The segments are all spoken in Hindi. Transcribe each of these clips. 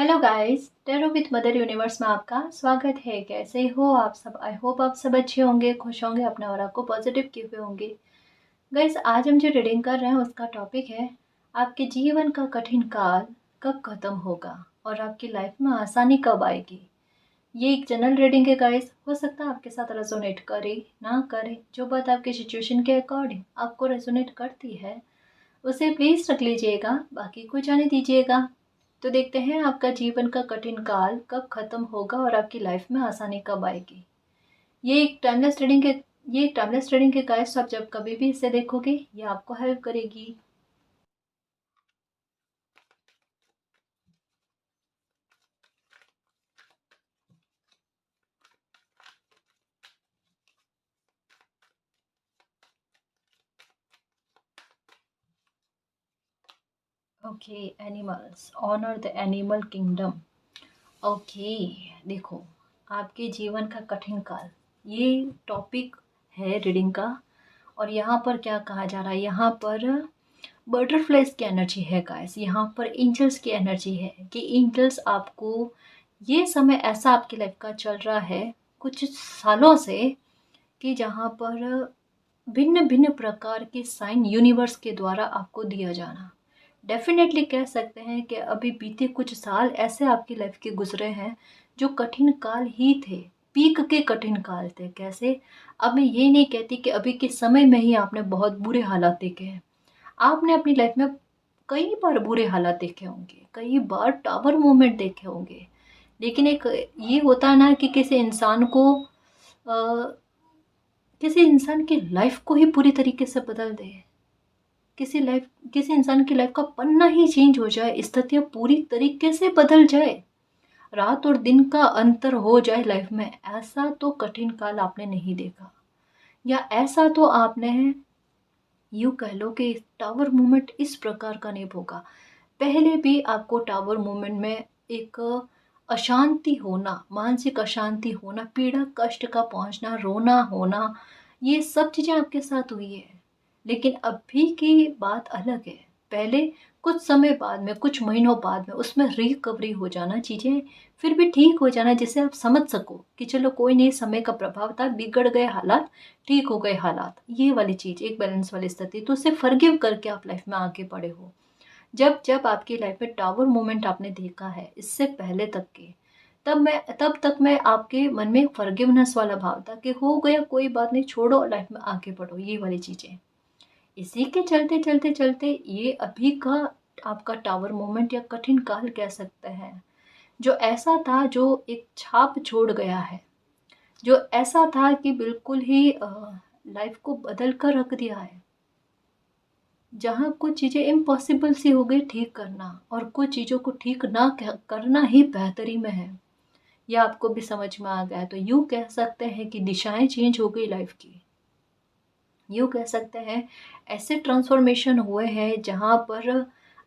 Hello guys, tarot with mother universe में आपका स्वागत है। कैसे हो आप सब? आई होप आप सब अच्छे होंगे, खुश होंगे, अपने और को पॉजिटिव किए हुए होंगे। गाइस, आज हम जो रीडिंग कर रहे हैं उसका टॉपिक है आपके जीवन का कठिन काल कब खत्म होगा और आपकी लाइफ में आसानी कब आएगी। ये एक जनरल रीडिंग है गाइस, हो सकता है आपके साथ रेजोनेट करे ना करे। जो बात आपके सिचुएशन के अकॉर्डिंग आपको रेजोनेट करती है उसे प्लीज रख लीजिएगा, बाकी को जाने दीजिएगा। तो देखते हैं आपका जीवन का कठिन काल कब खत्म होगा और आपकी लाइफ में आसानी कब आएगी। ये एक टाइमलेस रीडिंग है। ये एक टाइमलेस रीडिंग के गाइस, आप जब कभी भी इसे देखोगे ये आपको हेल्प करेगी। Okay, animals, honour the animal kingdom. Okay, देखो, आपके जीवन का कठिन काल, ये टॉपिक है रीडिंग का। और यहाँ पर क्या कहा जा रहा है, यहाँ पर बटरफ्लाइज की एनर्जी है गाइस। यहाँ पर एंजल्स की एनर्जी है कि एंजल्स आपको, ये समय ऐसा आपकी लाइफ का चल रहा है कुछ सालों से कि जहाँ पर भिन्न भिन्न प्रकार के साइन यूनिवर्स के द्वारा आपको दिया जाना। डेफिनेटली कह सकते हैं कि अभी बीते कुछ साल ऐसे आपकी लाइफ के गुजरे हैं जो कठिन काल ही थे, पीक के कठिन काल थे। कैसे? अब मैं ये नहीं कहती कि अभी के समय में ही आपने बहुत बुरे हालात देखे हैं। आपने अपनी लाइफ में कई बार बुरे हालात देखे होंगे, कई बार टावर मूवमेंट देखे होंगे। लेकिन एक ये होता है ना कि किसी इंसान की लाइफ को ही पूरी तरीके से बदल दे। किसी इंसान की लाइफ का पन्ना ही चेंज हो जाए, स्थितियाँ पूरी तरीके से बदल जाए, रात और दिन का अंतर हो जाए लाइफ में। ऐसा तो कठिन काल आपने नहीं देखा, या ऐसा तो आपने, यूँ कह लो कि टावर मूवमेंट इस प्रकार का नहीं होगा। पहले भी आपको टावर मूवमेंट में एक अशांति होना, मानसिक अशांति होना, पीड़ा कष्ट का पहुंचना, रोना होना, ये सब चीज़ें आपके साथ हुई है। लेकिन अभी की बात अलग है। पहले कुछ समय बाद में, कुछ महीनों बाद में उसमें रिकवरी हो जाना, चीज़ें फिर भी ठीक हो जाना, जिससे आप समझ सको कि चलो कोई नहीं, समय का प्रभाव था, बिगड़ गए हालात, ठीक हो गए हालात। ये वाली चीज़, एक बैलेंस वाली स्थिति, तो उसे फॉरगिव करके आप लाइफ में आगे बढ़े हो। जब जब आपकी लाइफ में टावर मोमेंट आपने देखा है इससे पहले तक के, तब तक मैं आपके मन में फॉरगिवनेस वाला भाव था कि हो गया, कोई बात नहीं, छोड़ो, लाइफ में आगे बढ़ो, ये वाली चीज़ें। इसी के चलते चलते चलते ये अभी का आपका टावर मोमेंट या कठिन काल कह सकते हैं, जो ऐसा था, जो एक छाप छोड़ गया है, जो ऐसा था कि बिल्कुल ही लाइफ को बदल कर रख दिया है। जहाँ कुछ चीज़ें इम्पॉसिबल सी हो गई ठीक करना, और कुछ चीज़ों को ठीक ना करना ही बेहतरी में है। यह आपको भी समझ में आ गया। तो यूँ कह सकते हैं कि दिशाएं चेंज हो गई लाइफ की। यूँ कह सकते हैं ऐसे ट्रांसफॉर्मेशन हुए हैं जहाँ पर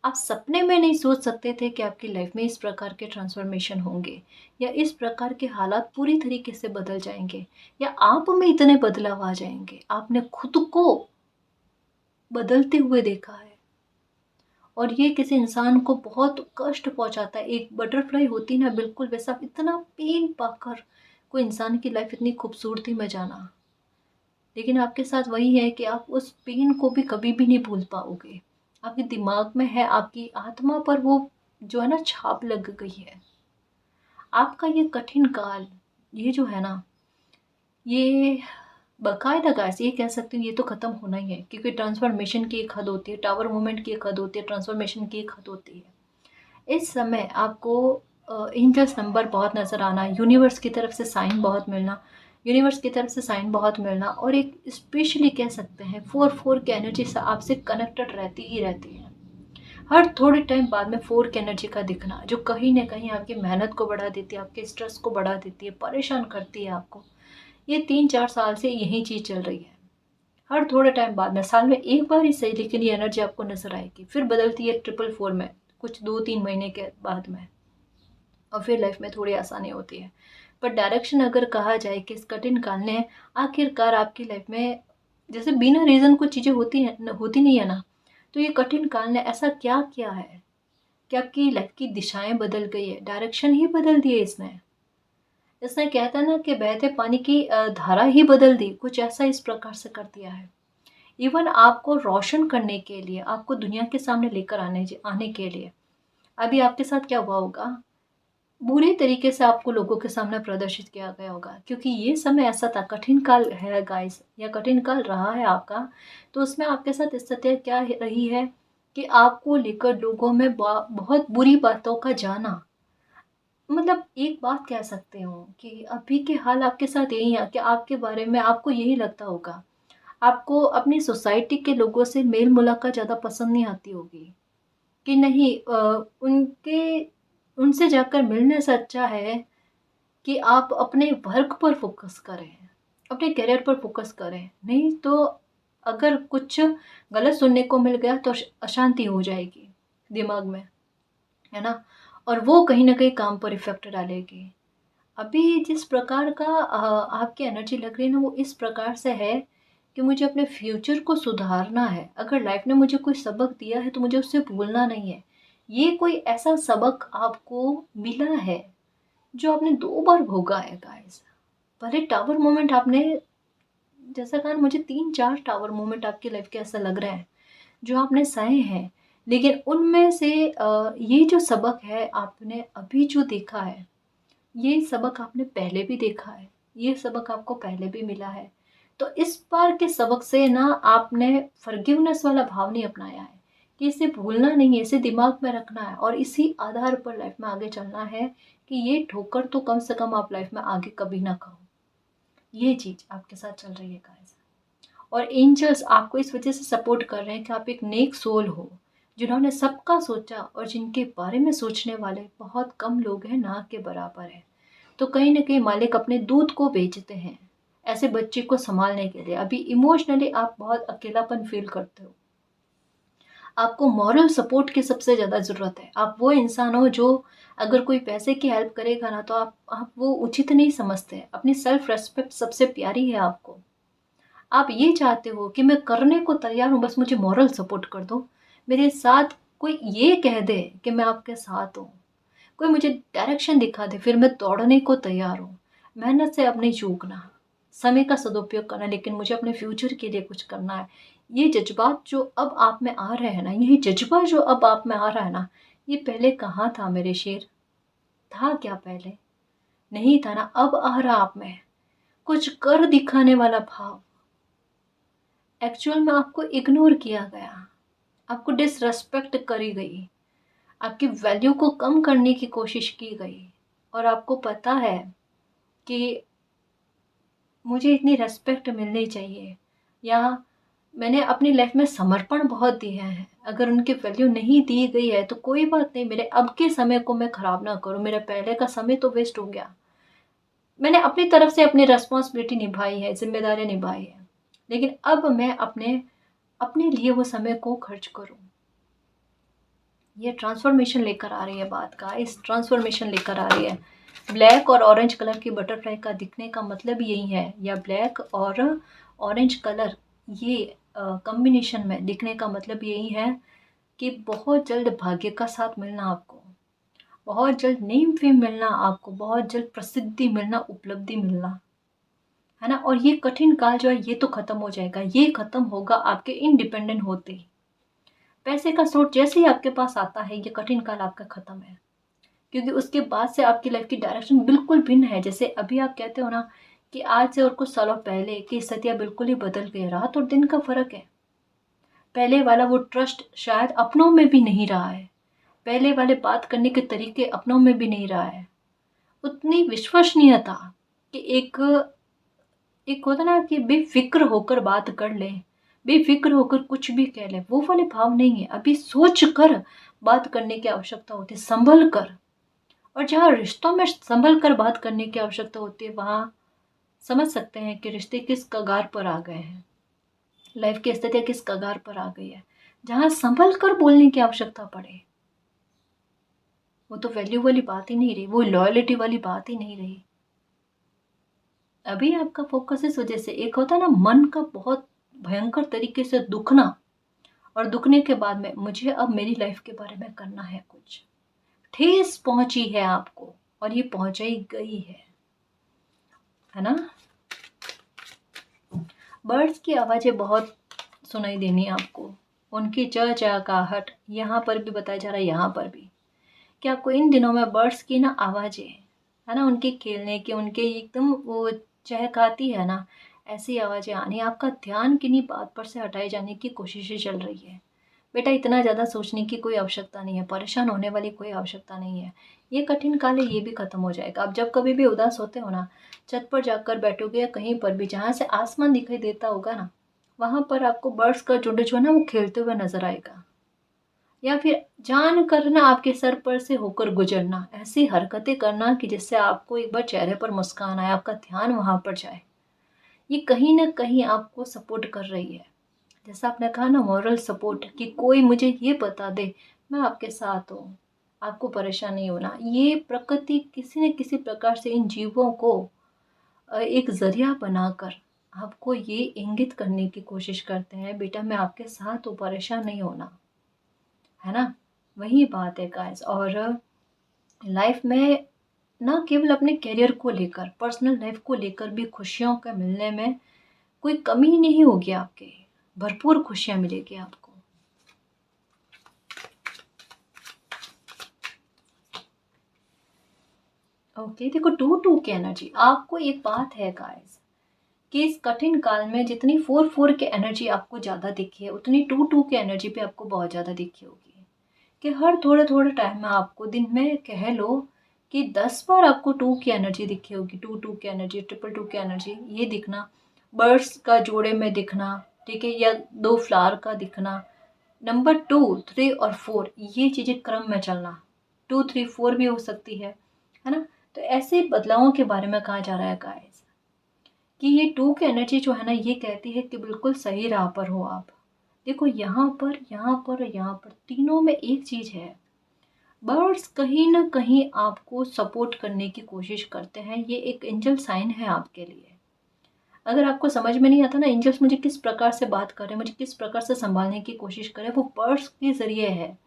आप सपने में नहीं सोच सकते थे कि आपकी लाइफ में इस प्रकार के ट्रांसफॉर्मेशन होंगे, या इस प्रकार के हालात पूरी तरीके से बदल जाएंगे, या आप में इतने बदलाव आ जाएंगे। आपने खुद को बदलते हुए देखा है, और ये किसी इंसान को बहुत कष्ट पहुंचाता है। एक बटरफ्लाई होती ना, बिल्कुल वैसा, इतना पेन पाकर कोई इंसान की लाइफ इतनी खूबसूरती में जाना। लेकिन आपके साथ वही है कि आप उस पेन को भी कभी भी नहीं भूल पाओगे। आपके दिमाग में है, आपकी आत्मा पर वो जो है ना छाप लग गई है। आपका ये कठिन काल, ये जो है ना, ये बकायदा गाइस, ये कह सकती हूँ ये तो ख़त्म होना ही है, क्योंकि ट्रांसफॉर्मेशन की एक हद होती है, टावर मूवमेंट की एक हद होती है, ट्रांसफॉर्मेशन की एक हद होती है। इस समय आपको एंजल्स नंबर बहुत नज़र आना, यूनिवर्स की तरफ से साइन बहुत मिलना, यूनिवर्स की तरफ से साइन बहुत मिलना, और एक स्पेशली कह सकते हैं 4-4 की एनर्जी से आपसे कनेक्टेड रहती ही रहती है। हर थोड़े टाइम बाद में 4 की एनर्जी का दिखना, जो कहीं ना कहीं आपकी मेहनत को बढ़ा देती है, आपके स्ट्रेस को बढ़ा देती है, परेशान करती है आपको। ये 3-4 साल से यही चीज़ चल रही है। हर थोड़े टाइम बाद में, साल में एक बार ही सही, लेकिन ये एनर्जी आपको नजर आएगी, फिर बदलती है 444 में, कुछ 2-3 महीने के बाद में, और फिर लाइफ में थोड़ी आसानी होती है। पर डायरेक्शन अगर कहा जाए कि इस कठिन काल ने आखिरकार आपकी लाइफ में, जैसे बिना रीज़न कुछ चीज़ें होती नहीं है ना, तो ये कठिन काल ने ऐसा क्या किया है कि आपकी लाइफ की दिशाएं बदल गई है, डायरेक्शन ही बदल दिए इसने। इसने कहता है ना कि बहते पानी की धारा ही बदल दी, कुछ ऐसा इस प्रकार से कर दिया है। इवन आपको रोशन करने के लिए, आपको दुनिया के सामने लेकर आने के लिए, अभी आपके साथ क्या हुआ होगा, बुरी तरीके से आपको लोगों के सामने प्रदर्शित किया गया होगा, क्योंकि ये समय ऐसा था, कठिन काल है गाइस, या कठिन काल रहा है आपका। तो उसमें आपके साथ स्थिति क्या रही है कि आपको लेकर लोगों में बहुत बुरी बातों का जाना, मतलब एक बात कह सकते हो कि अभी के हाल आपके साथ यही है कि आपके बारे में आपको यही लगता होगा, आपको अपनी सोसाइटी के लोगों से मेल मुलाकात ज़्यादा पसंद नहीं आती होगी, कि नहीं उनके उनसे जाकर मिलने से अच्छा है कि आप अपने वर्क पर फोकस करें, अपने करियर पर फोकस करें। नहीं तो अगर कुछ गलत सुनने को मिल गया तो अशांति हो जाएगी दिमाग में, है ना, और वो कहीं ना कहीं काम पर इफेक्ट डालेगी। अभी जिस प्रकार का आपकी एनर्जी लग रही है ना, वो इस प्रकार से है कि मुझे अपने फ्यूचर को सुधारना है। अगर लाइफ ने मुझे कोई सबक दिया है तो मुझे उससे भूलना नहीं है। ये कोई ऐसा सबक आपको मिला है जो आपने 2 बार भोगा है गाइस। भले टावर मोमेंट आपने, जैसा कहा, मुझे 3-4 टावर मोमेंट आपकी लाइफ के ऐसा लग रहा है जो आपने सहे हैं, लेकिन उनमें से ये जो सबक है आपने अभी जो देखा है, ये सबक आपने पहले भी देखा है, ये सबक आपको पहले भी मिला है। तो इस बार के सबक से ना आपने फॉरगिवनेस वाला भाव नहीं अपनाया है कि इसे भूलना नहीं है, इसे दिमाग में रखना है और इसी आधार पर लाइफ में आगे चलना है कि ये ठोकर तो कम से कम आप लाइफ में आगे कभी ना खाओ। ये चीज़ आपके साथ चल रही है गाइस। और एंजल्स आपको इस वजह से सपोर्ट कर रहे हैं कि आप एक नेक सोल हो, जिन्होंने सबका सोचा और जिनके बारे में सोचने वाले बहुत कम लोग हैं, ना के बराबर है। तो कहीं ना कहीं मालिक अपने दूध को बेचते हैं ऐसे बच्चे को संभालने के लिए। अभी इमोशनली आप बहुत अकेलापन फील करते हो, आपको मॉरल सपोर्ट की सबसे ज़्यादा ज़रूरत है। आप वो इंसान हो जो अगर कोई पैसे की हेल्प करेगा ना तो आप वो उचित नहीं समझते। अपनी सेल्फ रेस्पेक्ट सबसे प्यारी है आपको। आप ये चाहते हो कि मैं करने को तैयार हूँ, बस मुझे मॉरल सपोर्ट कर दो, मेरे साथ कोई ये कह दे कि मैं आपके साथ हूँ, कोई मुझे डायरेक्शन दिखा दे, फिर मैं दौड़ने को तैयार हूँ। मेहनत से अब नहीं चूकना, समय का सदुपयोग करना, लेकिन मुझे अपने फ्यूचर के लिए कुछ करना है। ये जज्बात जो अब आप में आ रहे हैं ना, यही जज्बा जो अब आप में आ रहा है ना, ये पहले कहाँ था मेरे शेर? था क्या पहले? नहीं था ना। अब आ रहा आप में कुछ कर दिखाने वाला भाव। एक्चुअल में आपको इग्नोर किया गया, आपको डिसरेस्पेक्ट करी गई, आपकी वैल्यू को कम करने की कोशिश की गई, और आपको पता है कि मुझे इतनी रेस्पेक्ट मिलनी चाहिए, या मैंने अपनी लाइफ में समर्पण बहुत दिया है, अगर उनकी वैल्यू नहीं दी गई है तो कोई बात नहीं, मेरे अब के समय को मैं ख़राब ना करूँ, मेरा पहले का समय तो वेस्ट हो गया। मैंने अपनी तरफ से अपनी रिस्पॉन्सिबिलिटी निभाई है, जिम्मेदारियाँ निभाई है, लेकिन अब मैं अपने अपने लिए वो समय को खर्च करूँ। ये ट्रांसफॉर्मेशन लेकर आ रही है बात का, इस ट्रांसफॉर्मेशन लेकर आ रही है। ब्लैक और ऑरेंज कलर की बटरफ्लाई का दिखने का मतलब यही है, या ब्लैक और ऑरेंज कलर ये कॉम्बिनेशन में दिखने का मतलब यही है कि बहुत जल्द भाग्य का साथ मिलना आपको, बहुत जल्द नेम फेम मिलना आपको, बहुत जल्द प्रसिद्धि मिलना, उपलब्धि मिलना, है ना। और ये कठिन काल जो है ये तो खत्म हो जाएगा, ये खत्म होगा आपके इंडिपेंडेंट होते ही। पैसे का सोर्स जैसे ही आपके पास आता है, ये कठिन काल आपका खत्म है, क्योंकि उसके बाद से आपकी लाइफ की डायरेक्शन बिल्कुल भिन्न है। जैसे अभी आप कहते हो ना कि आज से और कुछ सालों पहले की स्थितियाँ बिल्कुल ही बदल गई, रात और दिन का फर्क है। पहले वाला वो ट्रस्ट शायद अपनों में भी नहीं रहा है, पहले वाले बात करने के तरीके अपनों में भी नहीं रहा है, उतनी विश्वसनीयता कि एक एक होता ना कि बेफिक्र होकर बात कर ले, बेफिक्र होकर कुछ भी कह ले, वो वाले भाव नहीं है। अभी सोच कर बात करने की आवश्यकता होती है, संभल कर। और जहाँ रिश्तों में संभल कर बात करने की आवश्यकता होती है, वहाँ समझ सकते हैं कि रिश्ते किस कगार पर आ गए हैं, लाइफ की स्थिति किस कगार पर आ गई है। जहाँ संभल कर बोलने की आवश्यकता पड़े, वो तो वैल्यू वाली बात ही नहीं रही, वो लॉयल्टी वाली बात ही नहीं रही। अभी आपका फोकस इस वजह से, एक होता है ना मन का बहुत भयंकर तरीके से दुखना, और दुखने के बाद में मुझे अब मेरी लाइफ के बारे में करना है कुछ। ठेस पहुंची है आपको और ये पहुंचाई गई है ना। बर्ड्स की आवाज़ें बहुत सुनाई देनी आपको, उनकी चहचहाहट यहाँ पर भी बताया जा रहा है, यहाँ पर भी कि आपको इन दिनों में बर्ड्स की ना आवाज़ें है ना, उनके खेलने की, उनके एकदम वो चहकाती है ना, ऐसी आवाज़ें आनी। आपका ध्यान किन्हीं बात पर से हटाए जाने की कोशिशें चल रही है। बेटा इतना ज़्यादा सोचने की कोई आवश्यकता नहीं है, परेशान होने वाली कोई आवश्यकता नहीं है। ये कठिन काल है, ये भी खत्म हो जाएगा। आप जब कभी भी उदास होते हो ना, छत पर जाकर बैठोगे या कहीं पर भी जहाँ से आसमान दिखाई देता होगा ना, वहाँ पर आपको बर्ड्स का झुंड जो है ना वो खेलते हुए नजर आएगा। या फिर जान करना आपके सर पर से होकर गुजरना, ऐसी हरकतें करना कि जिससे आपको एक बार चेहरे पर मुस्कान आए, आपका ध्यान वहाँ पर जाए। ये कहीं ना कहीं आपको सपोर्ट कर रही है। जैसा आपने कहा ना, मॉरल सपोर्ट, कि कोई मुझे ये बता दे मैं आपके साथ हूँ, आपको परेशान नहीं होना। ये प्रकृति किसी न किसी प्रकार से इन जीवों को एक जरिया बनाकर आपको ये इंगित करने की कोशिश करते हैं, बेटा मैं आपके साथ हूँ, परेशान नहीं होना, है ना। वही बात है गाइस। और लाइफ में ना केवल अपने करियर को लेकर, पर्सनल लाइफ को लेकर भी खुशियों का मिलने में कोई कमी नहीं होगी आपके, भरपूर खुशियाँ मिलेगी आपको। ओके देखो, 2-2 की एनर्जी, आपको एक बात है गाइस कि इस कठिन काल में जितनी 4-4 की एनर्जी आपको ज़्यादा दिखी है, उतनी 2-2 की एनर्जी भी आपको बहुत ज़्यादा दिखी होगी। कि हर थोड़े थोड़े टाइम में आपको दिन में कह लो कि 10 बार आपको 2 की एनर्जी दिखी होगी, 2-2 की एनर्जी, 2-2 की एनर्जी, ये दिखना, बर्ड्स का जोड़े में दिखना, ठीक है, या 2 फ्लावर का दिखना, नंबर 2, 3 और 4, ये चीज़ें क्रम में चलना, 2, 3, 4 भी हो सकती है ना। तो ऐसे बदलावों के बारे में कहा जा रहा है गाइस कि ये 2 की एनर्जी जो है ना, ये कहती है कि बिल्कुल सही राह पर हो आप। देखो यहाँ पर, यहाँ पर, यहाँ पर तीनों में एक चीज़ है, बर्ड्स कहीं ना कहीं आपको सपोर्ट करने की कोशिश करते हैं। ये एक एंजल साइन है आपके लिए। अगर आपको समझ में नहीं आता ना एंजल्स मुझे किस प्रकार से बात कर रहे हैं, मुझे किस प्रकार से संभालने की कोशिश करें, वो बर्ड्स के जरिए है।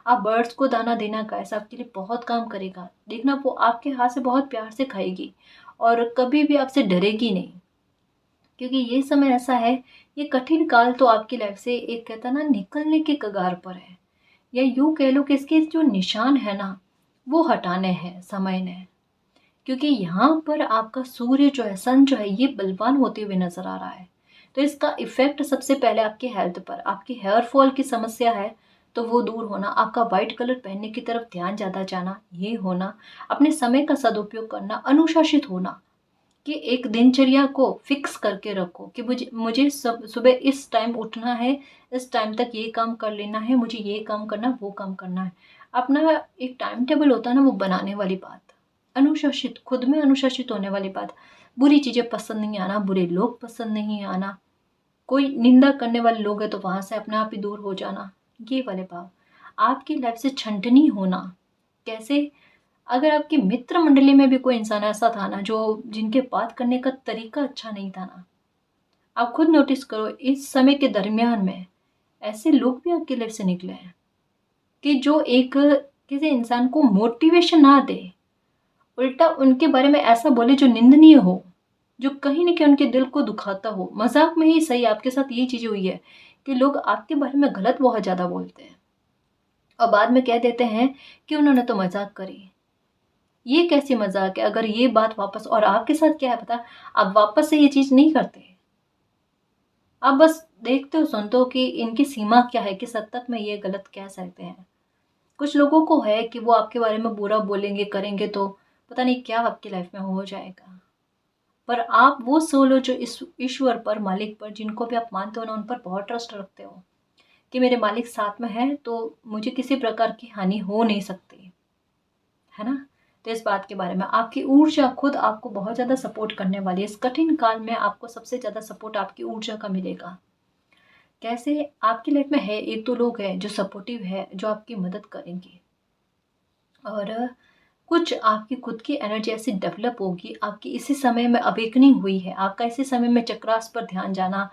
आप बर्ड्स को दाना देना का ऐसा आपके लिए बहुत काम करेगा। देखना वो आपके हाथ से बहुत प्यार से खाएगी और कभी भी आपसे डरेगी नहीं, क्योंकि ये समय ऐसा है, ये कठिन काल तो आपकी लाइफ से एक कहता ना निकलने के कगार पर है, या यूं कह लो कि इसके जो निशान है ना वो हटाने हैं समय ने। क्योंकि यहाँ पर आपका सूर्य जो है, सन जो है, ये बलवान होते हुए नजर आ रहा है। तो इसका इफेक्ट सबसे पहले आपकी हेल्थ पर, आपकी हेयर फॉल की समस्या है तो वो दूर होना, आपका वाइट कलर पहनने की तरफ ध्यान ज़्यादा जाना ये होना, अपने समय का सदुपयोग करना, अनुशासित होना, कि एक दिनचर्या को फिक्स करके रखो कि मुझे मुझे सब सुबह इस टाइम उठना है, इस टाइम तक ये काम कर लेना है, मुझे ये काम करना, वो काम करना है। अपना एक टाइम टेबल होता है ना, वो बनाने वाली बात, अनुशासित, खुद में अनुशासित होने वाली बात। बुरी चीज़ें पसंद नहीं आना, बुरे लोग पसंद नहीं आना, कोई निंदा करने वाले लोग हैं तो वहाँ से अपने आप ही दूर हो जाना, ये वाले भाव। आपकी लाइफ से छंटनी होना, कैसे, अगर आपकी मित्र मंडली में भी कोई इंसान ऐसा था ना जो जिनके बात करने का तरीका अच्छा नहीं था ना, आप खुद नोटिस करो इस समय के दरमियान में ऐसे लोग भी आपकी लाइफ से निकले हैं कि जो एक किसी इंसान को मोटिवेशन ना दे, उल्टा उनके बारे में ऐसा बोले जो निंदनीय हो, जो कहीं न कहीं उनके दिल को दुखाता हो। मजाक में ही सही आपके साथ ये चीज़ें हुई है कि लोग आपके बारे में गलत बहुत ज़्यादा बोलते हैं और बाद में कह देते हैं कि उन्होंने तो मजाक करी। ये कैसी मजाक है, अगर ये बात वापस, और आपके साथ क्या है पता, आप वापस से ये चीज़ नहीं करते, आप बस देखते हो, सुनते हो कि इनकी सीमा क्या है, किस हद तक मैं ये गलत कह सकते हैं। कुछ लोगों को है कि वो आपके बारे में बुरा बोलेंगे करेंगे तो पता नहीं क्या आपकी लाइफ में हो जाएगा। पर आप वो सोलो जो इस ईश्वर पर, मालिक पर, जिनको भी आप मानते हो ना, उन पर बहुत ट्रस्ट रखते हो कि मेरे मालिक साथ में है तो मुझे किसी प्रकार की हानि हो नहीं सकती, है ना। तो इस बात के बारे में आपकी ऊर्जा खुद आपको बहुत ज़्यादा सपोर्ट करने वाली है। इस कठिन काल में आपको सबसे ज़्यादा सपोर्ट आपकी ऊर्जा का मिलेगा। कैसे, आपकी लाइफ में है एक दो लोग हैं जो सपोर्टिव है, जो आपकी मदद करेंगे। और कुछ आपकी खुद की एनर्जी ऐसी डेवलप होगी, आपकी इसी समय में अवेकनिंग हुई है, आपका इसी समय में चक्रास पर ध्यान जाना,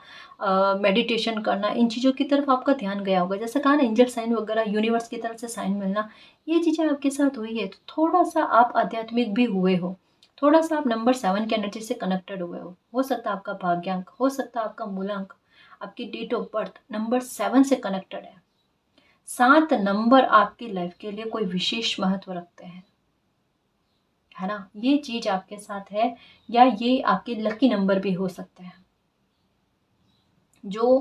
मेडिटेशन करना, इन चीज़ों की तरफ आपका ध्यान गया होगा। जैसे कहा ना, एंजल साइन वगैरह, यूनिवर्स की तरफ से साइन मिलना, ये चीज़ें आपके साथ हुई है। तो थोड़ा-सा आप आध्यात्मिक भी हुए हो, थोड़ा-सा आप नंबर 7 की एनर्जी से कनेक्टेड हुए हो। हो सकता है आपका भाग्यांक, हो सकता है आपका मूलांक, आपकी डेट ऑफ बर्थ नंबर 7 से कनेक्टेड है। 7 नंबर आपकी लाइफ के लिए कोई विशेष महत्व रखते हैं, है ना? ये चीज़ आपके साथ है, या ये आपके लकी नंबर भी हो सकते हैं। जो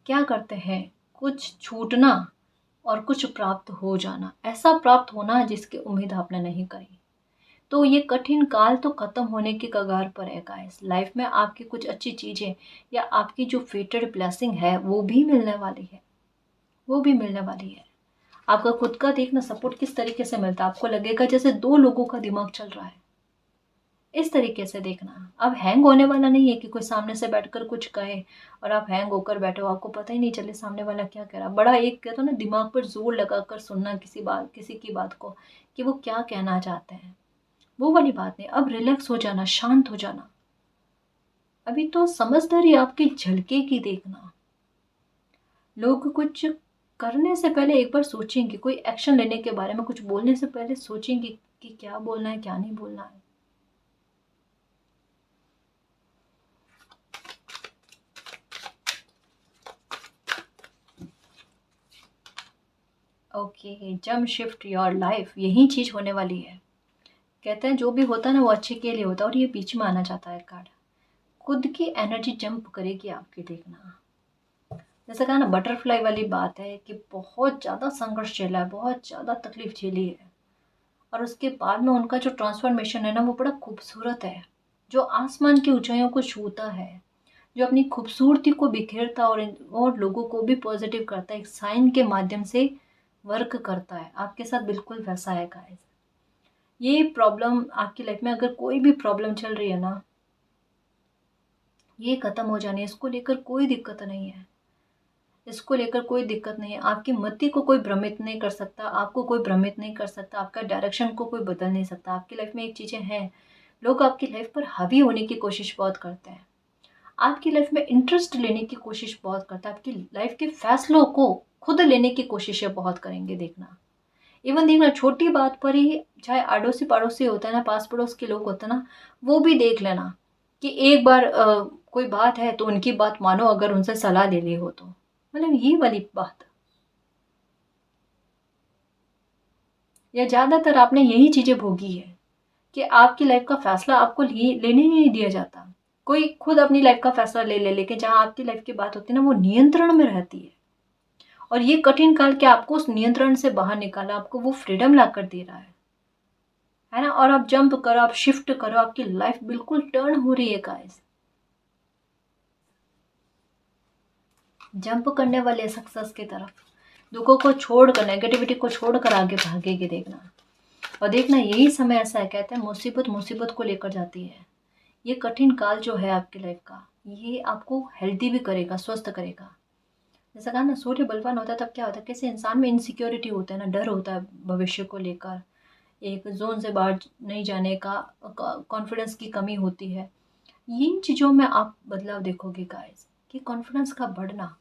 क्या करते हैं, कुछ छूटना और कुछ प्राप्त हो जाना, ऐसा प्राप्त होना जिसकी उम्मीद आपने नहीं करी। तो ये कठिन काल तो खत्म होने की कगार पर है गाइस। लाइफ में आपकी कुछ अच्छी चीज़ें या आपकी जो फेटेड ब्लेसिंग है वो भी मिलने वाली है, वो भी मिलने वाली है। आपका खुद का देखना सपोर्ट किस तरीके से मिलता है, आपको लगेगा जैसे 2 लोगों का दिमाग चल रहा है। इस तरीके से देखना। अब हैंग होने वाला नहीं है कि कोई सामने से बैठकर कुछ कहे और आप हैंग होकर बैठे हो, आपको पता ही नहीं चले सामने वाला क्या कह रहा है। बड़ा एक कहते हो ना, दिमाग पर जोर लगाकर सुनना किसी की बात को, कि वो क्या कहना चाहते हैं, वो वाली बात नहीं। अब रिलैक्स हो जाना, शांत हो जाना। अभी तो समझदारी आपकी झलकेगी देखना। लोग कुछ करने से पहले एक बार सोचेंगे, कोई एक्शन लेने के बारे में, कुछ बोलने से पहले सोचेंगे कि क्या बोलना है, क्या नहीं बोलना है। Okay, jump shift your life, यही चीज़ होने वाली है। कहते हैं जो भी होता है ना वो अच्छे के लिए होता है, और ये बीच में आना चाहता है कार्ड। खुद की एनर्जी जंप करेगी आपकी देखना। जैसे कहा ना, बटरफ्लाई वाली बात है कि बहुत ज़्यादा संघर्ष झेला है, बहुत ज़्यादा तकलीफ झेली है, और उसके बाद में उनका जो ट्रांसफॉर्मेशन है ना, वो बड़ा खूबसूरत है। जो आसमान की ऊंचाइयों को छूता है, जो अपनी खूबसूरती को बिखेरता और लोगों को भी पॉजिटिव करता है, एक साइन के माध्यम से वर्क करता है। आपके साथ बिल्कुल वैसा है गाइस। ये प्रॉब्लम आपकी लाइफ में, अगर कोई भी प्रॉब्लम चल रही है ना, ये खत्म हो जानी है। इसको लेकर कोई दिक्कत नहीं है, इसको लेकर कोई दिक्कत नहीं है। आपकी मति को कोई भ्रमित नहीं कर सकता, आपको कोई भ्रमित नहीं कर सकता, आपका डायरेक्शन को कोई बदल नहीं सकता। आपकी लाइफ में एक चीज़ें हैं, लोग आपकी लाइफ पर हावी होने की कोशिश बहुत करते हैं, आपकी लाइफ में इंटरेस्ट लेने की कोशिश बहुत करते हैं, आपकी लाइफ के फैसलों को खुद लेने की कोशिशें बहुत करेंगे देखना। इवन देखना, छोटी बात पर ही, चाहे अड़ोसी पड़ोसी होता है ना, पास पड़ोस के लोग होते हैं ना, वो भी देख लेना कि एक बार कोई बात है तो उनकी बात मानो, अगर उनसे सलाह ले ली हो तो। मतलब ये वाली बात, या ज़्यादातर आपने यही चीज़ें भोगी है कि आपकी लाइफ का फैसला आपको लेने ही नहीं दिया जाता। कोई खुद अपनी लाइफ का फैसला ले ले, लेकिन जहाँ आपकी लाइफ की बात होती है ना, वो नियंत्रण में रहती है। और ये कठिन काल के आपको उस नियंत्रण से बाहर निकाला, आपको वो फ्रीडम ला कर दे रहा है ना। और आप जंप करो, आप शिफ्ट करो, आपकी लाइफ बिल्कुल टर्न हो रही है गाइस। जंप करने वाले सक्सेस की तरफ, दुखों को छोड़कर, नेगेटिविटी को छोड़कर आगे भागेगी देखना। और देखना, यही समय ऐसा है, कहते हैं मुसीबत मुसीबत को लेकर जाती है। ये कठिन काल जो है आपकी लाइफ का, ये आपको हेल्दी भी करेगा, स्वस्थ करेगा। जैसा कहा ना, सूर्य बलवान होता है तब क्या होता है, किसी इंसान में इनसिक्योरिटी होता है ना, डर होता है भविष्य को लेकर, एक जोन से बाहर नहीं जाने का, कॉन्फिडेंस की कमी होती है। इन चीज़ों में आप बदलाव देखोगे गाइस, कि कॉन्फिडेंस का बढ़ना,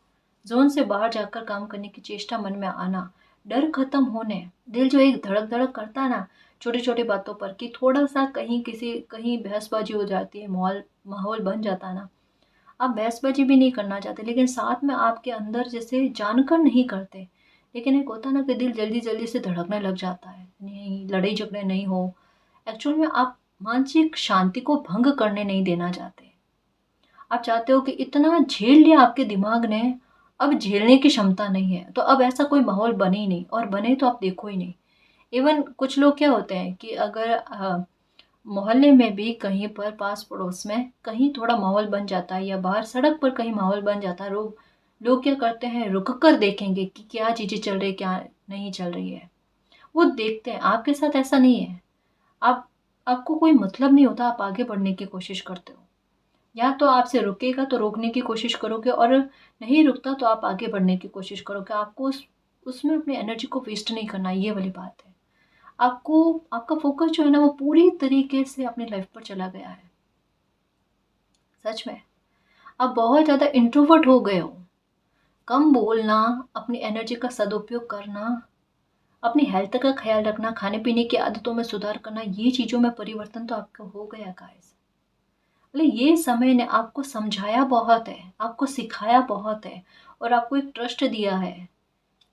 जोन से बाहर जाकर काम करने की चेष्टा मन में आना, डर खत्म होने, दिल जो एक धड़क धड़क करता है ना छोटी छोटी बातों पर, कि थोड़ा सा कहीं बहसबाजी हो जाती है, माहौल माहौल बन जाता है ना, आप बहसबाजी भी नहीं करना चाहते, लेकिन साथ में आपके अंदर जैसे जानकर नहीं करते, लेकिन एक होता है ना कि दिल जल्दी जल्दी से धड़कने लग जाता है, नहीं लड़ाई झगड़े नहीं हो। एक्चुअल में आप मानसिक शांति को भंग करने नहीं देना चाहते। आप चाहते हो कि इतना झेल लिया आपके दिमाग ने, अब झेलने की क्षमता नहीं है, तो अब ऐसा कोई माहौल बने ही नहीं, और बने तो आप देखो ही नहीं। इवन कुछ लोग क्या होते हैं कि अगर मोहल्ले में भी कहीं पर, पास पड़ोस में कहीं थोड़ा माहौल बन जाता है, या बाहर सड़क पर कहीं माहौल बन जाता है, लोग लोग क्या करते हैं, रुक कर देखेंगे कि क्या चीज़ें चल रही है, क्या नहीं चल रही है। वो देखते हैं। आपके साथ ऐसा नहीं है। आप आपको कोई मतलब नहीं होता, आप आगे बढ़ने की कोशिश करते हो। या तो आपसे रुकेगा तो रोकने की कोशिश करोगे, और नहीं रुकता तो आप आगे बढ़ने की कोशिश करोगे। आपको उसमें अपनी एनर्जी को वेस्ट नहीं करना, ये वाली बात है। आपको आपका फोकस जो है ना वो पूरी तरीके से अपनी लाइफ पर चला गया है। सच में आप बहुत ज़्यादा इंट्रोवर्ट हो गए हो। कम बोलना, अपनी एनर्जी का सदुपयोग करना, अपनी हेल्थ का ख्याल रखना, खाने पीने की आदतों में सुधार करना, ये चीज़ों में परिवर्तन तो आपका हो गया गाइस। मतलब ये समय ने आपको समझाया बहुत है, आपको सिखाया बहुत है और आपको एक ट्रस्ट दिया है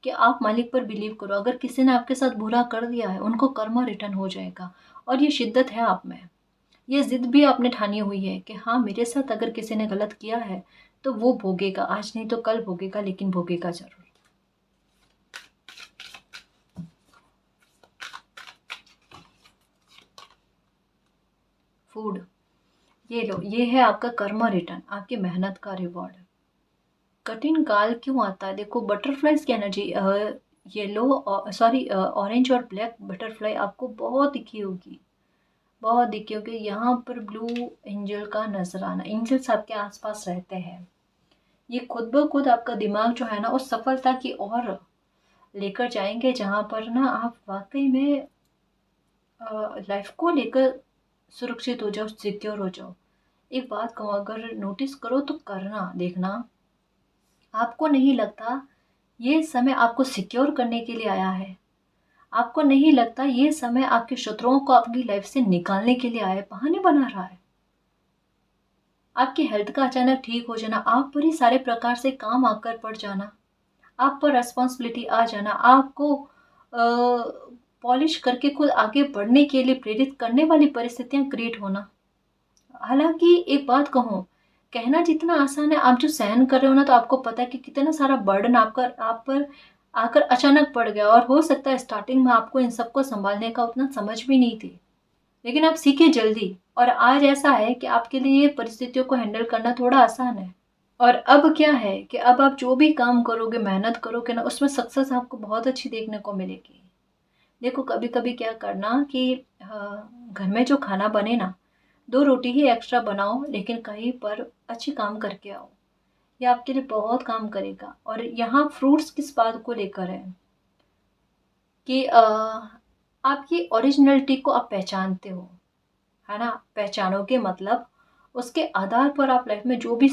कि आप मालिक पर बिलीव करो। अगर किसी ने आपके साथ बुरा कर दिया है, उनको कर्मा रिटर्न हो जाएगा। और ये शिद्दत है आप में, ये ज़िद भी आपने ठानी हुई है कि हाँ, मेरे साथ अगर किसी ने गलत किया है तो वो भोगेगा, आज नहीं तो कल भोगेगा, लेकिन भोगेगा ज़रूर। फूड, ये लो, ये है आपका कर्मा रिटर्न, आपकी मेहनत का रिवॉर्ड। कठिन काल क्यों आता है? देखो, बटरफ्लाइज की एनर्जी, येलो सॉरी ऑरेंज और ब्लैक बटरफ्लाई आपको बहुत दिखी होगी, बहुत दिखी होगी। यहाँ पर ब्लू एंजल का नजर आना, एंजल्स आपके आसपास रहते हैं। ये खुद ब खुद आपका दिमाग जो है ना उस सफलता की ओर लेकर जाएंगे, जहाँ पर ना आप वाकई में लाइफ को लेकर सुरक्षित हो जाओ, सिक्योर हो जाओ। एक बात कहूँ, अगर नोटिस करो तो करना, देखना, आपको नहीं लगता ये समय आपको सिक्योर करने के लिए आया है? आपको नहीं लगता ये समय आपके शत्रुओं को आपकी लाइफ से निकालने के लिए आया है, बहाने बना रहा है? आपकी हेल्थ का अचानक ठीक हो जाना, आप पर ही सारे प्रकार से काम आकर पड़ जाना, आप पर रिस्पॉन्सिबिलिटी आ जाना, आपको पॉलिश करके खुद आगे बढ़ने के लिए प्रेरित करने वाली परिस्थितियां क्रिएट होना। हालांकि एक बात कहूँ, कहना जितना आसान है, आप जो सहन कर रहे हो ना, तो आपको पता है कि कितना सारा बर्डन आप पर आकर अचानक पड़ गया। और हो सकता है स्टार्टिंग में आपको इन सबको संभालने का उतना समझ भी नहीं थी, लेकिन आप सीखे जल्दी, और आज ऐसा है कि आपके लिए ये परिस्थितियों को हैंडल करना थोड़ा आसान है। और अब क्या है कि अब आप जो भी काम करोगे, मेहनत करोगे ना, उसमें सक्सेस आपको बहुत अच्छी देखने को मिलेगी। देखो, कभी कभी क्या करना कि घर में जो खाना बने ना, 2 रोटी ही एक्स्ट्रा बनाओ, लेकिन कहीं पर अच्छी काम करके आओ, ये आपके लिए बहुत काम करेगा। और यहाँ फ्रूट्स किस बात को लेकर है कि आपकी ओरिजिनलिटी को आप पहचानते हो, है ना? पहचानोगे मतलब उसके आधार पर आप लाइफ में जो भी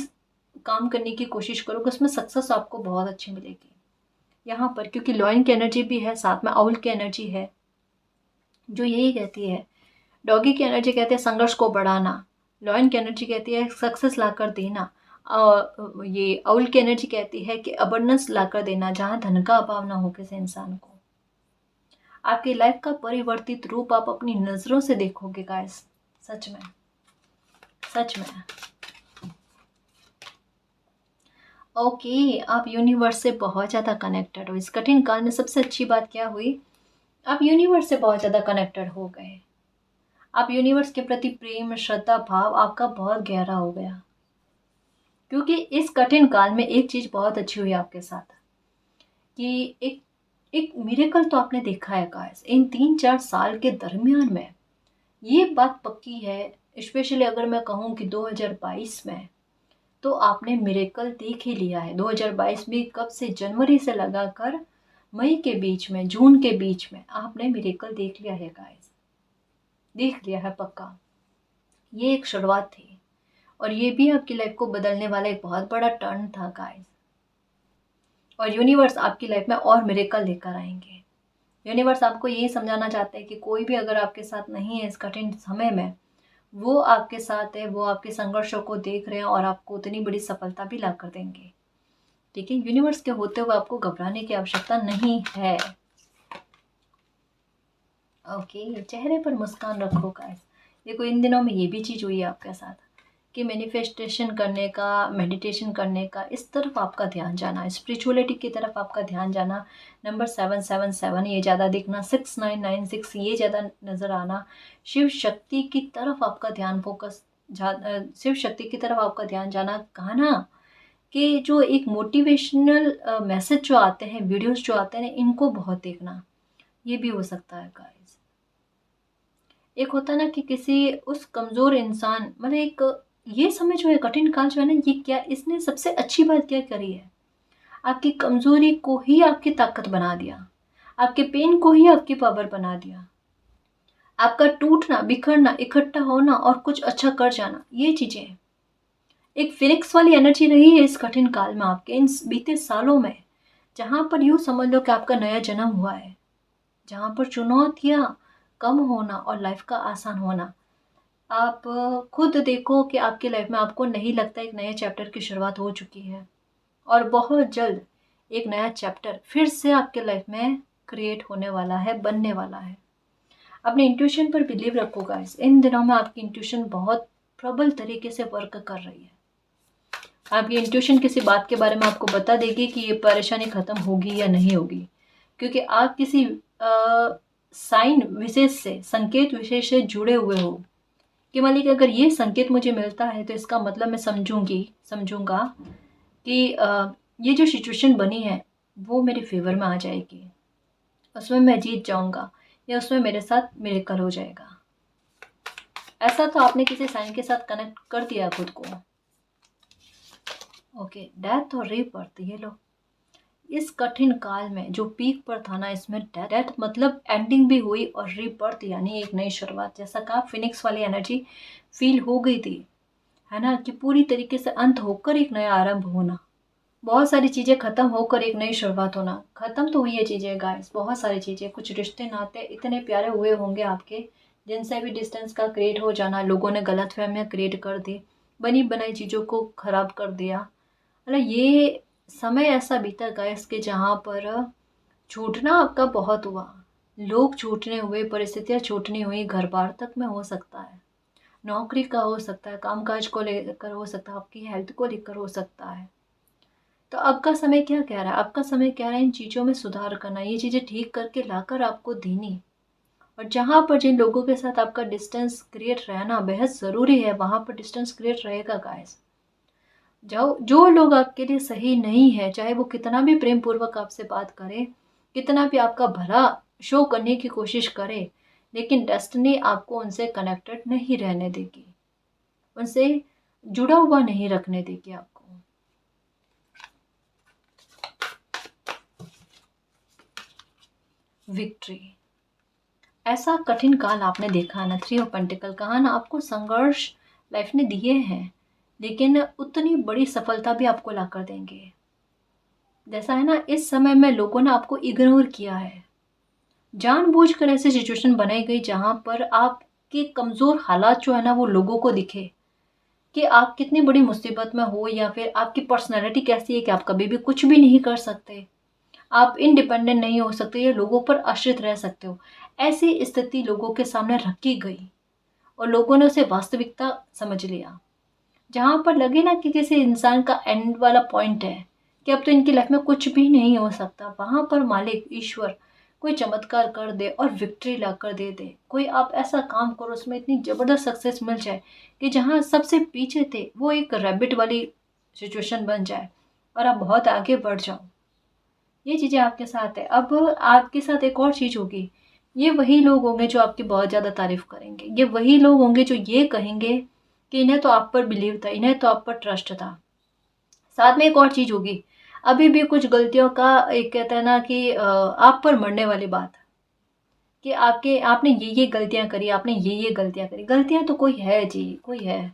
काम करने की कोशिश करोगे, उसमें सक्सेस आपको बहुत अच्छी मिलेगी। यहाँ पर क्योंकि लॉयन की एनर्जी भी है, साथ में आउल की एनर्जी है, जो यही कहती है। डॉगी की एनर्जी कहती है संघर्ष को बढ़ाना, लॉयन की एनर्जी कहती है सक्सेस लाकर देना, और ये आउल की एनर्जी कहती है कि अबंडेंस लाकर देना, जहाँ धन का अभाव ना हो किसी इंसान को। आपकी लाइफ का परिवर्तित रूप आप अपनी नज़रों से देखोगे गाइस, सच में, सच में। ओके, आप यूनिवर्स से बहुत ज़्यादा कनेक्टेड हो। इस कठिन काल में सबसे अच्छी बात क्या हुई? आप यूनिवर्स से बहुत ज़्यादा कनेक्टेड हो गए। आप यूनिवर्स के प्रति प्रेम, श्रद्धा भाव आपका बहुत गहरा हो गया, क्योंकि इस कठिन काल में एक चीज़ बहुत अच्छी हुई आपके साथ कि एक एक मिरेकल तो आपने देखा है गाइस इन 3-4 साल के दरमियान में। ये बात पक्की है, स्पेशली अगर मैं कहूँ कि 2022 में तो आपने मिरेकल देख ही लिया है। 2022 में कब से, जनवरी से लगाकर मई के बीच में, जून के बीच में आपने मिरेकल देख लिया है गाइस, देख लिया है पक्का। ये एक शुरुआत थी, और ये भी आपकी लाइफ को बदलने वाला एक बहुत बड़ा टर्न था गाइस। और यूनिवर्स आपकी लाइफ में और मिरेकल लेकर आएंगे। यूनिवर्स आपको यही समझाना चाहते हैं कि कोई भी अगर आपके साथ नहीं है इस कठिन समय में, वो आपके साथ है, वो आपके संघर्षों को देख रहे हैं और आपको उतनी बड़ी सफलता भी ला कर देंगे। ठीक है, यूनिवर्स के होते हुए आपको घबराने की आवश्यकता नहीं है। ओके, चेहरे पर मुस्कान रखो गाइस। देखो, इन दिनों में ये भी चीज़ हुई है आपके साथ कि मैनिफेस्टेशन करने का, मेडिटेशन करने का, इस तरफ आपका ध्यान जाना, स्पिरिचुअलिटी की तरफ आपका ध्यान जाना। नंबर 777 ये ज़्यादा दिखना, 6996 ये ज़्यादा नज़र आना, शिव शक्ति की तरफ आपका ध्यान फोकस, शिव शक्ति की तरफ आपका ध्यान जाना। कहा ना कि जो एक मोटिवेशनल मैसेज जो आते हैं, वीडियोस जो आते हैं, इनको बहुत देखना, ये भी हो सकता है गाइस। एक होता ना कि किसी उस कमज़ोर इंसान, मतलब एक, ये समय जो है, कठिन काल जो है ना, ये क्या, इसने सबसे अच्छी बात क्या करी है, आपकी कमज़ोरी को ही आपकी ताकत बना दिया, आपके पेन को ही आपकी पावर बना दिया। आपका टूटना, बिखरना, इकट्ठा होना और कुछ अच्छा कर जाना, ये चीज़ें हैं। एक फिनिक्स वाली एनर्जी रही है इस कठिन काल में आपके, इन बीते सालों में, जहाँ पर यूँ समझ लो कि आपका नया जन्म हुआ है, जहाँ पर चुनौतियाँ कम होना और लाइफ का आसान होना। आप खुद देखो कि आपकी लाइफ में आपको नहीं लगता एक नए चैप्टर की शुरुआत हो चुकी है, और बहुत जल्द एक नया चैप्टर फिर से आपके लाइफ में क्रिएट होने वाला है, बनने वाला है। अपने इंट्यूशन पर बिलीव रखो गाइस। इन दिनों में आपकी इंट्यूशन बहुत प्रबल तरीके से वर्क कर रही है। आपकी इंट्यूशन किसी बात के बारे में आपको बता देगी कि ये परेशानी खत्म होगी या नहीं होगी, क्योंकि आप किसी साइन विशेष से, संकेत विशेष से जुड़े हुए हो कि मालिक अगर ये संकेत मुझे मिलता है तो इसका मतलब मैं समझूंगा कि ये जो सिचुएशन बनी है वो मेरे फेवर में आ जाएगी, उसमें मैं जीत जाऊंगा, या उसमें मेरे साथ मिरेकल हो जाएगा। ऐसा तो आपने किसी साइन के साथ कनेक्ट कर दिया खुद को। ओके, डेथ और रीबर्थ, ये लो। इस कठिन काल में जो पीक पर था ना, इसमें डेथ मतलब एंडिंग भी हुई, और रीबर्थ यानी एक नई शुरुआत। जैसा कहा, फिनिक्स वाली एनर्जी फील हो गई थी, है ना, कि पूरी तरीके से अंत होकर एक नया आरंभ होना, बहुत सारी चीज़ें ख़त्म होकर एक नई शुरुआत होना। ख़त्म तो हुई है चीज़ें गाइस, बहुत सारी चीज़ें, कुछ रिश्ते नाते इतने प्यारे हुए होंगे आपके, जिनसे भी डिस्टेंस का क्रिएट हो जाना, लोगों ने गलतफहमियां क्रिएट कर दी, बनी बनाई चीज़ों को ख़राब कर दिया। मतलब ये समय ऐसा बीता गाइस कि जहाँ पर छूटना आपका बहुत हुआ, लोग छूटने हुए, परिस्थितियाँ छूटनी हुई, घर बार तक में हो सकता है, नौकरी का हो सकता है, कामकाज को लेकर हो सकता है, आपकी हेल्थ को लेकर हो सकता है। तो अब का समय क्या कह रहा है? अब का समय कह रहा है इन चीज़ों में सुधार करना, ये चीज़ें ठीक करके लाकर आपको देनी। और जहाँ पर जिन लोगों के साथ आपका डिस्टेंस क्रिएट रहना बेहद ज़रूरी है, वहाँ पर डिस्टेंस क्रिएट रहेगा गाइस। जो लोग आपके लिए सही नहीं है, चाहे वो कितना भी प्रेम पूर्वक आपसे बात करे, कितना भी आपका भला शो करने की कोशिश करे, लेकिन डेस्टिनी आपको उनसे कनेक्टेड नहीं रहने देगी, उनसे जुड़ा हुआ नहीं रखने देगी आपको। विक्ट्री, ऐसा कठिन काल आपने देखा ना, 3 ऑफ पेंटिकल, कहा ना आपको संघर्ष लाइफ ने दिए हैं, लेकिन उतनी बड़ी सफलता भी आपको ला कर देंगे। जैसा है ना, इस समय में लोगों ने आपको इग्नोर किया है, जानबूझकर ऐसी सिचुएशन बनाई गई जहां पर आपके कमज़ोर हालात जो है ना वो लोगों को दिखे, कि आप कितनी बड़ी मुसीबत में हो, या फिर आपकी पर्सनैलिटी कैसी है कि आप कभी भी कुछ भी नहीं कर सकते, आप इंडिपेंडेंट नहीं हो सकते, या लोगों पर आश्रित रह सकते हो। ऐसी स्थिति लोगों के सामने रखी गई और लोगों ने उसे वास्तविकता समझ लिया। जहाँ पर लगे ना कि किसी इंसान का एंड वाला पॉइंट है, कि अब तो इनकी लाइफ में कुछ भी नहीं हो सकता, वहाँ पर मालिक ईश्वर कोई चमत्कार कर दे और विक्ट्री ला कर दे दे। कोई आप ऐसा काम करो उसमें इतनी ज़बरदस्त सक्सेस मिल जाए कि जहाँ सबसे पीछे थे वो एक रैबिट वाली सिचुएशन बन जाए और आप बहुत आगे बढ़ जाओ। ये चीज़ें आपके साथ है। अब आपके साथ एक और चीज़ होगी, ये वही लोग होंगे जो आपकी बहुत ज़्यादा तारीफ करेंगे, ये वही लोग होंगे जो ये कहेंगे कि इन्हें तो आप पर बिलीव था, इन्हें तो आप पर ट्रस्ट था। साथ में एक और चीज़ होगी, अभी भी कुछ गलतियों का, एक कहते हैं ना कि आप पर मरने वाली बात, कि आपने ये गलतियां करी, आपने ये गलतियां करी। गलतियां तो कोई है जी, कोई है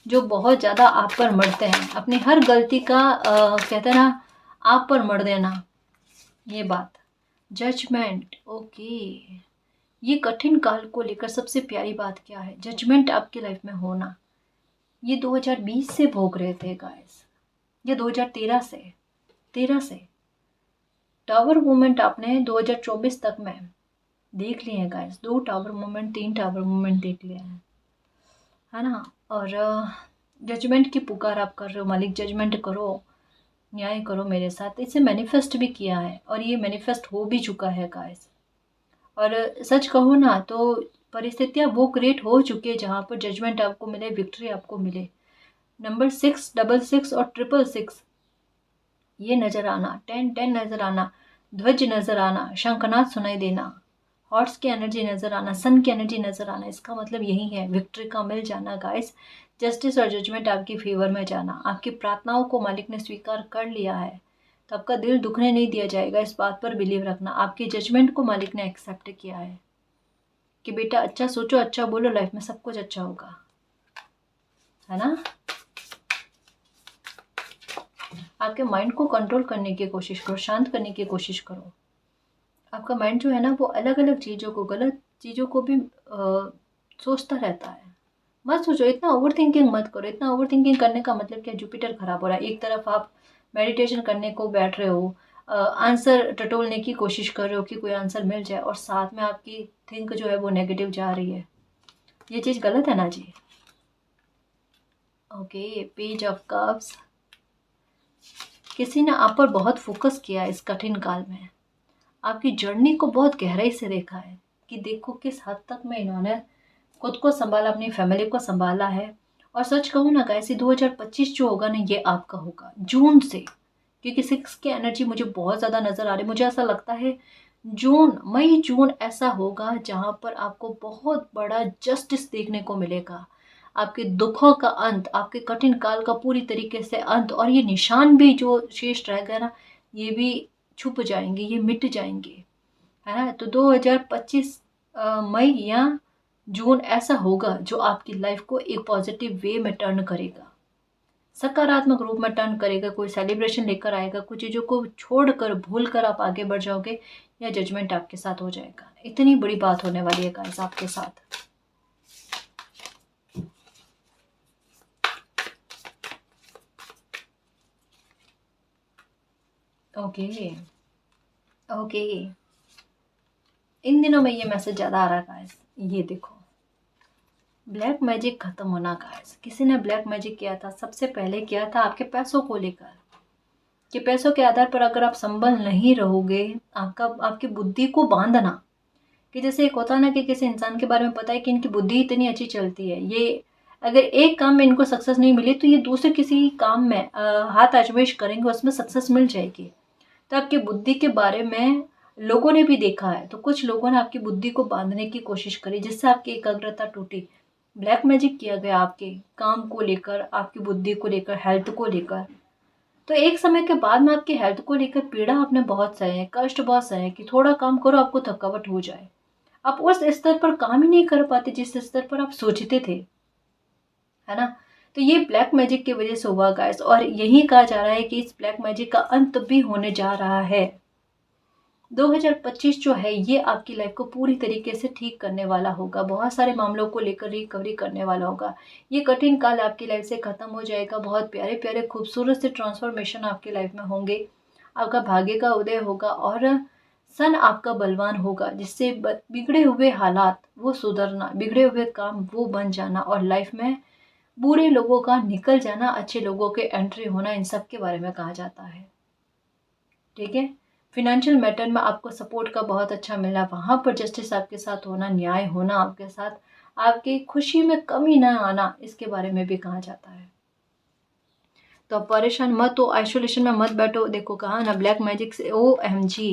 जो बहुत ज़्यादा आप पर मरते हैं, अपनी हर गलती का कहते हैं ना आप पर मर देना, ये बात। जजमेंट, ओके, ये कठिन काल को लेकर सबसे प्यारी बात क्या है? जजमेंट आपकी लाइफ में होना। ये 2020 से भोग रहे थे गाइस, ये 2013 से, 13 से टावर मूवमेंट आपने 2024 तक में देख लिए हैं guys. 2 tower movement, 3 tower movement देख लिए हैं, है ना। और जजमेंट की पुकार आप कर रहे हो, मालिक जजमेंट करो, न्याय करो मेरे साथ। इसे मैनिफेस्ट भी किया है और ये मैनिफेस्ट हो भी चुका है गाइस। और सच कहूँ ना तो परिस्थितियाँ वो क्रिएट हो चुकी है जहाँ पर जजमेंट आपको मिले, विक्ट्री आपको मिले। नंबर 666 और 666 ये नज़र आना, 1010 नज़र आना, ध्वज नज़र आना, शंखनाद सुनाई देना, हॉर्स की एनर्जी नज़र आना, सन की एनर्जी नज़र आना, इसका मतलब यही है विक्ट्री का मिल जाना गाइस। जस्टिस और जजमेंट आपकी फेवर में जाना, आपकी प्रार्थनाओं को मालिक ने स्वीकार कर लिया है, तो आपका दिल दुखने नहीं दिया जाएगा। इस बात पर बिलीव रखना, आपके जजमेंट को मालिक ने एक्सेप्ट किया है, कि बेटा अच्छा सोचो, अच्छा बोलो, लाइफ में सब कुछ अच्छा होगा, है ना। आपके माइंड को कंट्रोल करने की कोशिश करो, शांत करने की कोशिश करो। आपका माइंड जो है ना वो अलग अलग चीज़ों को, गलत चीज़ों को भी सोचता रहता है। मत सोचो, इतना ओवर थिंकिंग मत करो। इतना ओवर थिंकिंग करने का मतलब क्या, जुपिटर खराब हो रहा है। एक तरफ आप मेडिटेशन करने को बैठ रहे हो, आंसर टटोलने की कोशिश कर रहे हो कि कोई आंसर मिल जाए, और साथ में आपकी थिंक जो है वो नेगेटिव जा रही है। ये चीज़ गलत है ना जी। Okay, page of cups. किसी ने आप पर बहुत फोकस किया है इस कठिन काल में। आपकी जर्नी को बहुत गहराई से देखा है कि देखो किस हद तक में इन्होंने खुद को संभाला, अपनी फैमिली को संभाला है। और सच कहूँ ना गाइस, 2025 जो होगा ना ये आपका होगा जून से, क्योंकि 6 की एनर्जी मुझे बहुत ज़्यादा नज़र आ रही है। मुझे ऐसा लगता है जून, मई जून ऐसा होगा जहाँ पर आपको बहुत बड़ा जस्टिस देखने को मिलेगा। आपके दुखों का अंत, आपके कठिन काल का पूरी तरीके से अंत, और ये निशान भी जो शेष रह गए ना, ये भी छुप जाएंगे, ये मिट जाएंगे, है ना। तो 2025 मई या जून ऐसा होगा जो आपकी लाइफ को एक पॉजिटिव वे में टर्न करेगा, सकारात्मक रूप में टर्न करेगा। कोई सेलिब्रेशन लेकर आएगा, कुछ चीज़ों को छोड़कर भूल कर आप आगे बढ़ जाओगे, या जजमेंट आपके साथ हो जाएगा। इतनी बड़ी बात होने वाली है गाइस आपके साथ। ओके ओके, इन दिनों में ये मैसेज ज़्यादा आ रहा है गाइस। ये देखो, ब्लैक मैजिक खत्म होना गाइस। किसी ने ब्लैक मैजिक किया था, सबसे पहले किया था आपके पैसों को लेकर, कि पैसों के आधार पर अगर आप संभल नहीं रहोगे, आपकी बुद्धि को बांधना। कि जैसे एक होता है ना कि किसी इंसान के बारे में पता है कि इनकी बुद्धि इतनी अच्छी चलती है, ये अगर एक काम में इनको सक्सेस नहीं मिली तो ये दूसरे किसी काम में हाथ आजमाइश करेंगे, उसमें सक्सेस मिल जाएगी। तो आपकी बुद्धि के बारे में लोगों ने भी देखा है, तो कुछ लोगों ने आपकी बुद्धि को बांधने की कोशिश करी, जिससे आपकी एकाग्रता टूटी। ब्लैक मैजिक किया गया आपके काम को लेकर, आपकी बुद्धि को लेकर, हेल्थ को लेकर। तो एक समय के बाद में आपकी हेल्थ को लेकर पीड़ा आपने बहुत सहे है, कष्ट बहुत सहे, कि थोड़ा काम करो आपको थकावट हो जाए। आप उस स्तर पर काम ही नहीं कर पाते जिस स्तर पर आप सोचते थे, है ना। तो ये ब्लैक मैजिक की वजह से हुआ गाइस, और यही कहा जा रहा है कि इस ब्लैक मैजिक का अंत भी होने जा रहा है। 2025 जो है ये आपकी लाइफ को पूरी तरीके से ठीक करने वाला होगा, बहुत सारे मामलों को लेकर रिकवरी करने वाला होगा। ये कठिन काल आपकी लाइफ से खत्म हो जाएगा, बहुत प्यारे प्यारे खूबसूरत से ट्रांसफॉर्मेशन आपकी लाइफ में होंगे। आपका भाग्य का उदय होगा, और सन आपका बलवान होगा, जिससे बिगड़े हुए हालात वो सुधरना, बिगड़े हुए काम वो बन जाना, और लाइफ में बुरे लोगों का निकल जाना, अच्छे लोगों के एंट्री होना, इन सब के बारे में कहा जाता है। ठीक है। फिनेंशियल मैटर में आपको सपोर्ट का बहुत अच्छा मिलना, वहाँ पर जस्टिस आपके साथ होना, न्याय होना आपके साथ, आपकी खुशी में कमी ना आना, इसके बारे में भी कहा जाता है। तो आप परेशान मत हो, आइसोलेशन में मत बैठो। देखो कहा ना, ब्लैक मैजिक से OMG,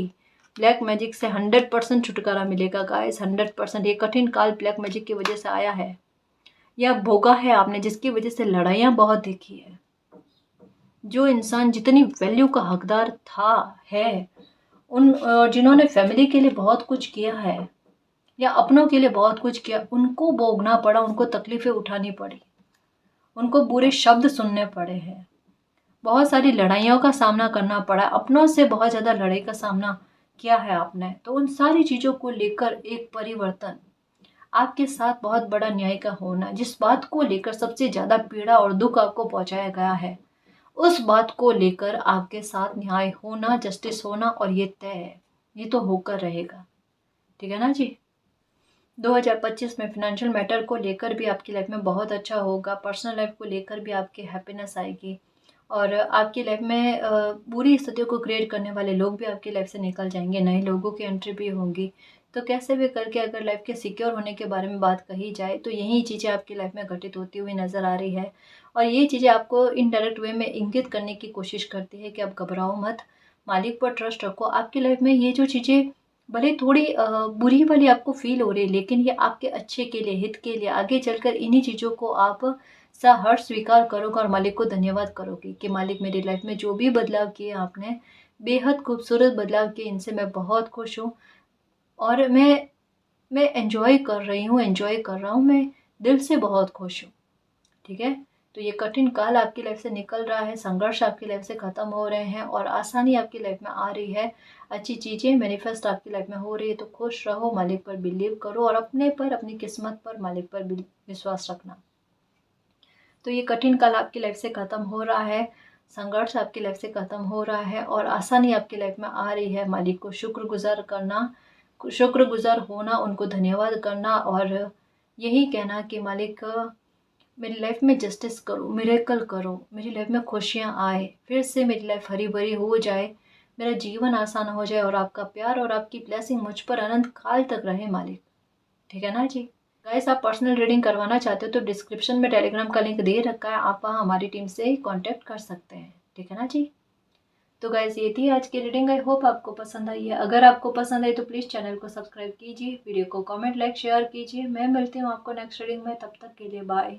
ब्लैक मैजिक से 100% छुटकारा मिलेगा गाइस, 100%। ये कठिन काल ब्लैक मैजिक की वजह से आया है, या भोगा है आपने, जिसकी वजह से लड़ाइयाँ बहुत देखी है। जो इंसान जितनी वैल्यू का हकदार था, है, उन जिन्होंने फैमिली के लिए बहुत कुछ किया है, या अपनों के लिए बहुत कुछ किया, उनको भोगना पड़ा, उनको तकलीफें उठानी पड़ी, उनको बुरे शब्द सुनने पड़े हैं, बहुत सारी लड़ाइयों का सामना करना पड़ा, अपनों से बहुत ज़्यादा लड़ाई का सामना किया है आपने। तो उन सारी चीज़ों को लेकर एक परिवर्तन, आपके साथ बहुत बड़ा न्याय का होना, जिस बात को लेकर सबसे ज़्यादा पीड़ा और दुख आपको पहुंचाया गया है, उस बात को लेकर आपके साथ न्याय होना, जस्टिस होना, और ये तय है, ये तो होकर रहेगा। ठीक है ना जी। 2025 में फिनेंशियल मैटर को लेकर भी आपकी लाइफ में बहुत अच्छा होगा, पर्सनल लाइफ को लेकर भी आपकी हैप्पीनेस आएगी, और आपकी लाइफ में बुरी स्थितियों को क्रिएट करने वाले लोग भी आपकी लाइफ से निकल जाएंगे, नए लोगों की एंट्री भी होंगी। तो कैसे भी करके अगर लाइफ के सिक्योर होने के बारे में बात कही जाए, तो यही चीज़ें आपकी लाइफ में घटित होती हुई नज़र आ रही है, और ये चीज़ें आपको इनडायरेक्ट वे में इंगित करने की कोशिश करती है कि आप घबराओ मत, मालिक पर ट्रस्ट रखो। आपकी लाइफ में ये जो चीज़ें भले थोड़ी बुरी वाली आपको फील हो रही है, लेकिन ये आपके अच्छे के लिए, हित के लिए, आगे चलकर इन्हीं चीज़ों को आप सहर्ष स्वीकार करोगे, और मालिक को धन्यवाद करोगे कि मालिक मेरी लाइफ में जो भी बदलाव किए आपने, बेहद खूबसूरत बदलाव किए, इनसे मैं बहुत खुश हूँ। और मैं एंजॉय कर रही हूँ, एंजॉय कर रहा हूँ, मैं दिल से बहुत खुश हूँ। ठीक है, तो ये कठिन काल आपकी लाइफ से निकल रहा है, संघर्ष आपकी लाइफ से ख़त्म हो रहे हैं और आसानी आपकी लाइफ में आ रही है। अच्छी चीज़ें मैनिफेस्ट आपकी लाइफ में हो रही है। तो खुश रहो, मालिक पर बिलीव करो और अपने पर, अपनी किस्मत पर, मालिक पर विश्वास रखना। तो ये कठिन काल आपकी लाइफ से ख़त्म हो रहा है, संघर्ष आपकी लाइफ से ख़त्म हो रहा है और आसानी आपकी लाइफ में आ रही है। मालिक को शुक्रगुजार करना, शुक्रगुजार होना, उनको धन्यवाद करना और यही कहना कि मालिक मेरी लाइफ में जस्टिस करो, मिरेकल करो, मेरी लाइफ में खुशियाँ आए, फिर से मेरी लाइफ हरी भरी हो जाए, मेरा जीवन आसान हो जाए और आपका प्यार और आपकी ब्लेसिंग मुझ पर अनंत काल तक रहे मालिक। ठीक है ना जी। गाइस, आप पर्सनल रीडिंग करवाना चाहते हो तो डिस्क्रिप्शन में टेलीग्राम का लिंक दे रखा है, आप वहाँ हमारी टीम से कांटेक्ट कर सकते हैं। ठीक है ना जी। तो गाइस, ये थी आज की रीडिंग। आई होप आपको पसंद आई है। अगर आपको पसंद आई तो प्लीज़ चैनल को सब्सक्राइब कीजिए, वीडियो को कमेंट, लाइक, शेयर कीजिए। मैं मिलती हूँ आपको नेक्स्ट रीडिंग में, तब तक के लिए बाय।